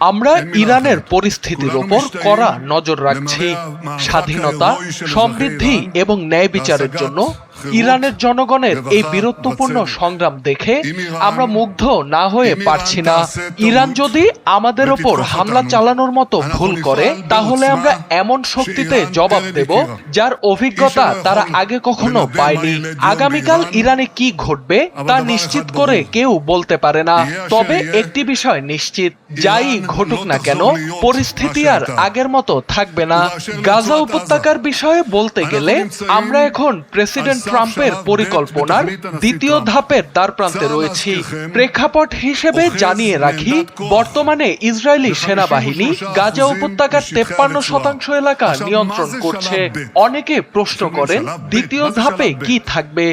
আমরা ইরানের পরিস্থিতির উপর কড়া নজর রাখছি। স্বাধীনতা, সমৃদ্ধি এবং ন্যায় বিচারের জন্য ইরানের জনগণের এই বীরত্বপূর্ণ সংগ্রাম দেখে আমরা মুগ্ধ না হয়ে পারছি না। ইরান যদি আমাদের ওপর হামলা চালানোর মতো ভুল করে, তাহলে আমরা এমন শক্তিতে জবাব দেব যার অভিজ্ঞতা তারা আগে কখনো পায়নি। আগামীকাল ইরানে কি ঘটবে তা নিশ্চিত করে কেউ বলতে পারে না। তবে একটি বিষয় নিশ্চিত, যাই ঘটুক না কেন, পরিস্থিতি আর আগের মতো থাকবে না। গাজা উপত্যকার বিষয়ে বলতে গেলে আমরা এখন প্রেসিডেন্ট ট্রাম্পের পরিকল্পনার দ্বিতীয় ধাপের দ্বারপ্রান্তে রয়েছি। প্রেক্ষাপট হিসেবে জানিয়ে রাখি, বর্তমানে ইসরায়েলি সেনাবাহিনী গাজা উপত্যকার 53% এলাকা নিয়ন্ত্রণ করছে। অনেকে প্রশ্ন করেন, দ্বিতীয় ধাপে কি থাকবে?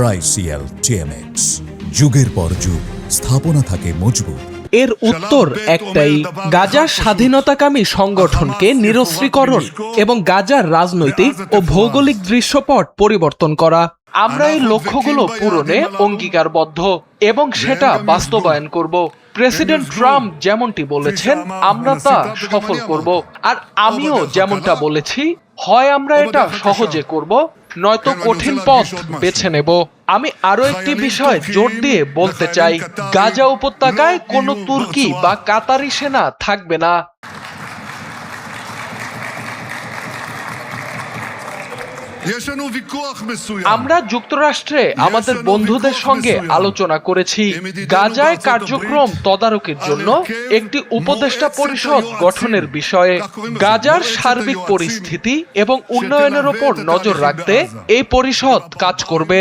RICL TMX, যুগের পর যুগ স্থাপনা থাকে মজবুত। এর উত্তর একটাই, গাজার স্বাধীনতাকামী সংগঠনকে নিরস্ত্রীকরণ এবং গাজার রাজনৈতিক ও ভৌগোলিক দৃশ্যপট পরিবর্তন করা। আমরা এই লক্ষ্যগুলো পূরণে অঙ্গীকারবদ্ধ এবং সেটা বাস্তবায়ন করব। প্রেসিডেন্ট ট্রাম্প যেমনটি বলেছেন, আমরা তা সফল করব। আর আমিও যেমনটা বলেছি, হয় আমরা এটা সহজে করব, নয়তো কঠিন পথ বেছে নেব। আমি আরো একটি বিষয় জোর দিয়ে বলতে চাই, গাজা উপত্যকায় কোনো তুর্কি বা কাতারি সেনা থাকবে না। আমরা যুক্তরাষ্ট্রে আমাদের বন্ধুদের সঙ্গে আলোচনা করেছি গাজায় কার্যক্রম তদারকির জন্য একটি উপদেষ্টা পরিষদ গঠনের বিষয়ে। গাজার সার্বিক পরিস্থিতি এবং উন্নয়নের উপর নজর রাখতে এই পরিষদ কাজ করবে।